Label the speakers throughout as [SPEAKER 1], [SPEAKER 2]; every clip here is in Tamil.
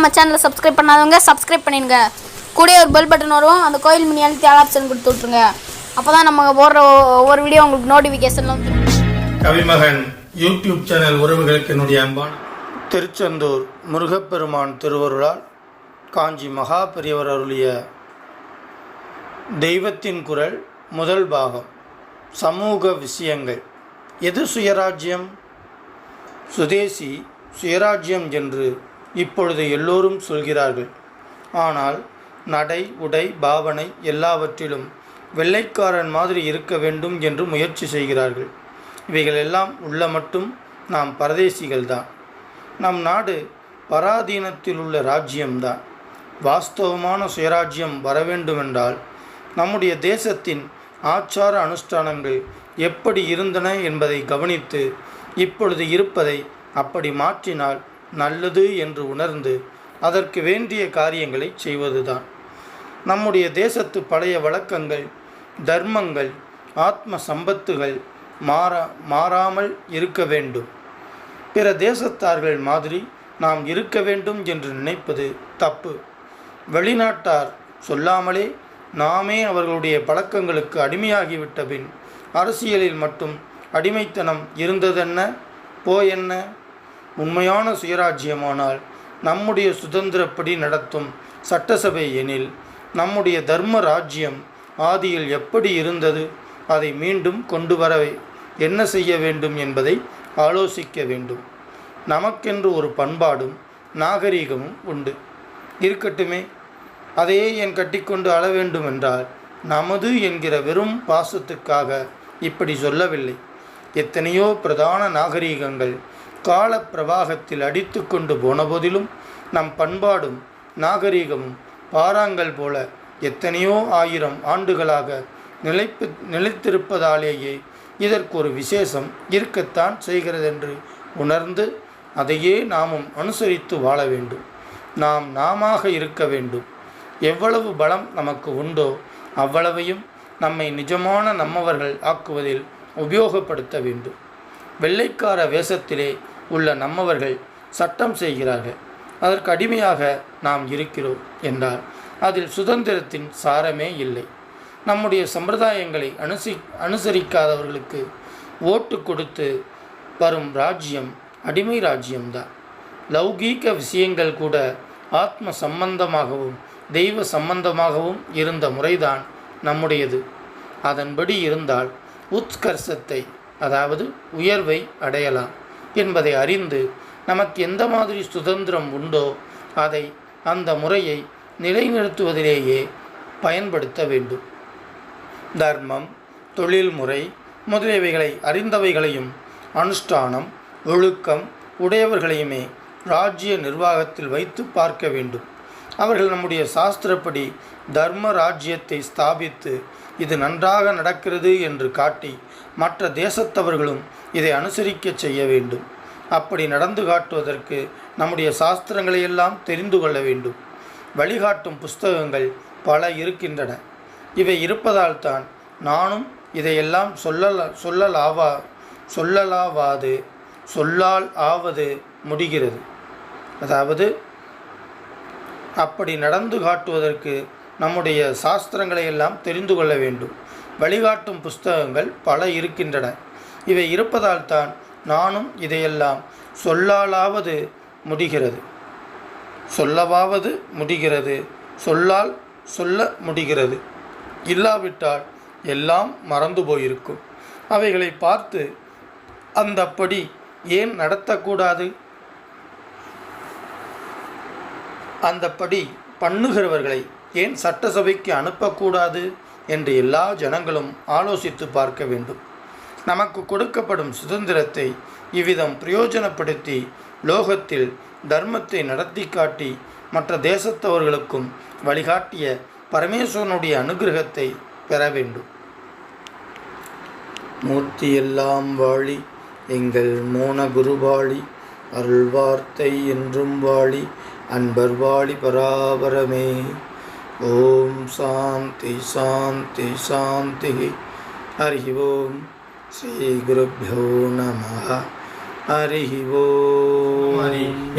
[SPEAKER 1] நம்ம சேனலை சப்ஸ்கிரைப் பண்ணாதவங்க சப்ஸ்கிரைப் பண்ணிடுங்க. கூட ஒரு பெல் பட்டன் வரும், அந்த கோயில் மணி அழுத்தி ஆல் ஆப்ஷன் கொடுத்து விட்ருங்க. அப்போ தான் நம்ம போடுற ஒவ்வொரு வீடியோ உங்களுக்கு நோட்டிஃபிகேஷன்ல வந்து.
[SPEAKER 2] கவிமகன் யூடியூப் சேனல் உறவுகளுக்கு என்னுடைய அன்பான திருச்செந்தூர் முருகப்பெருமான் திருவருளால் காஞ்சி மகா பெரியவர் அருளிய தெய்வத்தின் குரல் முதல் பாகம். சமூக விஷயங்கள். எது சுயராஜ்யம்? சுதேசி சுயராஜ்யம் என்று இப்பொழுது எல்லோரும் சொல்கிறார்கள். ஆனால் நடை, உடை, பாவனை எல்லாவற்றிலும் வெள்ளைக்காரன் மாதிரி இருக்க வேண்டும் என்று முயற்சி செய்கிறார்கள். இவைகளெல்லாம் உள்ள மட்டும் நாம் பரதேசிகள்தான். நம் நாடு பராதீனத்தில் உள்ள ராஜ்யம்தான். வாஸ்தவமான சுயராஜ்யம் வரவேண்டுமென்றால் நம்முடைய தேசத்தின் ஆச்சார அனுஷ்டானங்கள் எப்படி இருந்தன என்பதை கவனித்து இப்பொழுது இருப்பதை அப்படி மாற்றினால் நல்லது என்று உணர்ந்து அதற்கு வேண்டிய காரியங்களை செய்வதுதான். நம்முடைய தேசத்து பழைய வழக்கங்கள், தர்மங்கள், ஆத்ம சம்பத்துகள் மாறாமல் இருக்க வேண்டும். பிற தேசத்தார்கள் மாதிரி நாம் இருக்க வேண்டும் என்று நினைப்பது தப்பு. வெளிநாட்டார் சொல்லாமலே நாமே அவர்களுடைய பழக்கங்களுக்கு அடிமையாகிவிட்ட பின் அரசியலில் மட்டும் அடிமைத்தனம் இருந்ததென்ன போயென்ன? உண்மையான சுயராஜ்யமானால் நம்முடைய சுதந்திரப்படி நடத்தும் சட்டசபை எனில் நம்முடைய தர்ம ராஜ்யம் ஆதியில் எப்படி இருந்தது, அதை மீண்டும் கொண்டு வர என்ன செய்ய வேண்டும் என்பதை ஆலோசிக்க வேண்டும். நமக்கென்று ஒரு பண்பாடும் நாகரீகமும் உண்டு, இருக்கட்டுமே. அதையே என் கட்டிக்கொண்டு அழ வேண்டும் என்றால் நமது என்கிற வெறும் பாசத்துக்காக இப்படி சொல்லவில்லை. எத்தனையோ பிரதான நாகரீகங்கள் கால பிரவாகத்தில் அடித்து கொண்டு போன போதிலும் நம் பண்பாடும் நாகரீகமும் பாறாங்கல் போல எத்தனையோ ஆயிரம் ஆண்டுகளாக நிலைத்திருப்பதாலேயே இதற்கு ஒரு விசேஷம் இருக்கத்தான் செய்கிறதென்று உணர்ந்து அதையே நாமும் அனுசரித்து வாழ வேண்டும். நாமாக இருக்க வேண்டும். எவ்வளவு பலம் நமக்கு உண்டோ அவ்வளவையும் நம்மை நிஜமான நம்மவர்கள் ஆக்குவதில் உபயோகப்படுத்த வேண்டும். வெள்ளைக்கார வேஷத்திலே உள்ள நம்மவர்கள் சட்டம் செய்கிறார்கள், அதற்கு அடிமையாக நாம் இருக்கிறோம் என்றால் அதில் சுதந்திரத்தின் சாரமே இல்லை. நம்முடைய சம்பிரதாயங்களை அனுசரிக்காதவர்களுக்கு ஓட்டு கொடுத்து வரும் ராஜ்யம் அடிமை ராஜ்யம்தான். லௌகீக விஷயங்கள் கூட ஆத்ம சம்பந்தமாகவும் தெய்வ சம்பந்தமாகவும் இருந்த முறைதான் நம்முடையது. அதன்படி இருந்தால் உத்கர்ஷத்தை, அதாவது உயர்வை அடையலாம் என்பதை அறிந்து நமக்கு எந்த மாதிரி சுதந்திரம் உண்டோ அதை அந்த முறையை நிலைநிறுத்துவதிலேயே பயன்படுத்த வேண்டும். தர்மம், தொழில்முறை முதலியவைகளை அறிந்தவைகளையும் அனுஷ்டானம், ஒழுக்கம் உடையவர்களையுமே ராஜ்ய நிர்வாகத்தில் வைத்து பார்க்க வேண்டும். அவர்கள் நம்முடைய சாஸ்திரப்படி தர்ம ராஜ்யத்தை ஸ்தாபித்து இது நன்றாக நடக்கிறது என்று காட்டி மற்ற தேசத்தவர்களும் இதை அனுசரிக்க செய்ய வேண்டும். அப்படி நடந்து காட்டுவதற்கு நம்முடைய சாஸ்திரங்களையெல்லாம் தெரிந்து கொள்ள வேண்டும். வழிகாட்டும் புஸ்தகங்கள் பல இருக்கின்றன. இவை இருப்பதால் தான் நானும் இதையெல்லாம் சொல்லால் ஆவது முடிகிறது. அதாவது அப்படி நடந்து காட்டுவதற்கு நம்முடைய சாஸ்திரங்களை எல்லாம் தெரிந்து கொள்ள வேண்டும். வழிகாட்டும் புஸ்தகங்கள் பல இருக்கின்றன. இவை இருப்பதால் தான் நானும் இதையெல்லாம் சொல்லாலாவது முடிகிறது, சொல்லவாவது முடிகிறது, சொல்ல முடிகிறது. இல்லாவிட்டால் எல்லாம் மறந்து போயிருக்கும். அவைகளை பார்த்து அந்தப்படி ஏன் நடத்தக்கூடாது, அந்தப்படி பண்ணுகிறவர்களை ஏன் சட்டசபைக்கு அனுப்பக்கூடாது என்று எல்லா ஜனங்களும் ஆலோசித்து பார்க்க வேண்டும். நமக்கு கொடுக்கப்படும் சுதந்திரத்தை இவ்விதம் பிரயோஜனப்படுத்தி லோகத்தில் தர்மத்தை நடத்தி காட்டி மற்ற தேசத்தவர்களுக்கும் வழிகாட்டிய பரமேஸ்வரனுடைய அனுகிரகத்தை பெற வேண்டும். மூர்த்தியெல்லாம் வாழி எங்கள் மோன குருவாழி, அருள் வார்த்தை என்றும் வாழி, அன்பர் வாழி பராபரமே. ஓம் சாந்தி சாந்தி சாந்தி. ஹரி ஓம். ஸ்ரீ குருப்யோ நமः. ஹரிஹி ஓம்.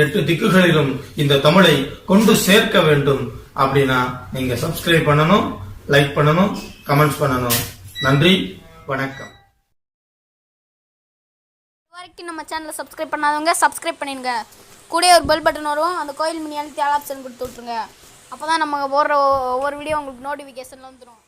[SPEAKER 2] 8 திக்குகளிலும் இந்த தமிழை கொண்டு சேர்க்க வேண்டும் அப்படின்னா நீங்க சப்ஸ்கிரைப் பண்ணணும், லைக் பண்ணணும், கமெண்ட்ஸ் பண்ணணும். நன்றி, வணக்கம்.
[SPEAKER 1] வரைக்கும் நம்ம சேனலை சப்ஸ்கிரைப் பண்ணாதவங்க சப்ஸ்கிரைப் பண்ணிடுங்க. கூட ஒரு பெல் பட்டன் வரும், அந்த கோயில் மினி அழுத்தி ஆல் ஆப்ஷன் கொடுத்து விட்ருங்க. அப்போ தான் நம்ம போடுற ஒவ்வொரு வீடியோ உங்களுக்கு நோட்டிஃபிகேஷனில் வந்துடும்.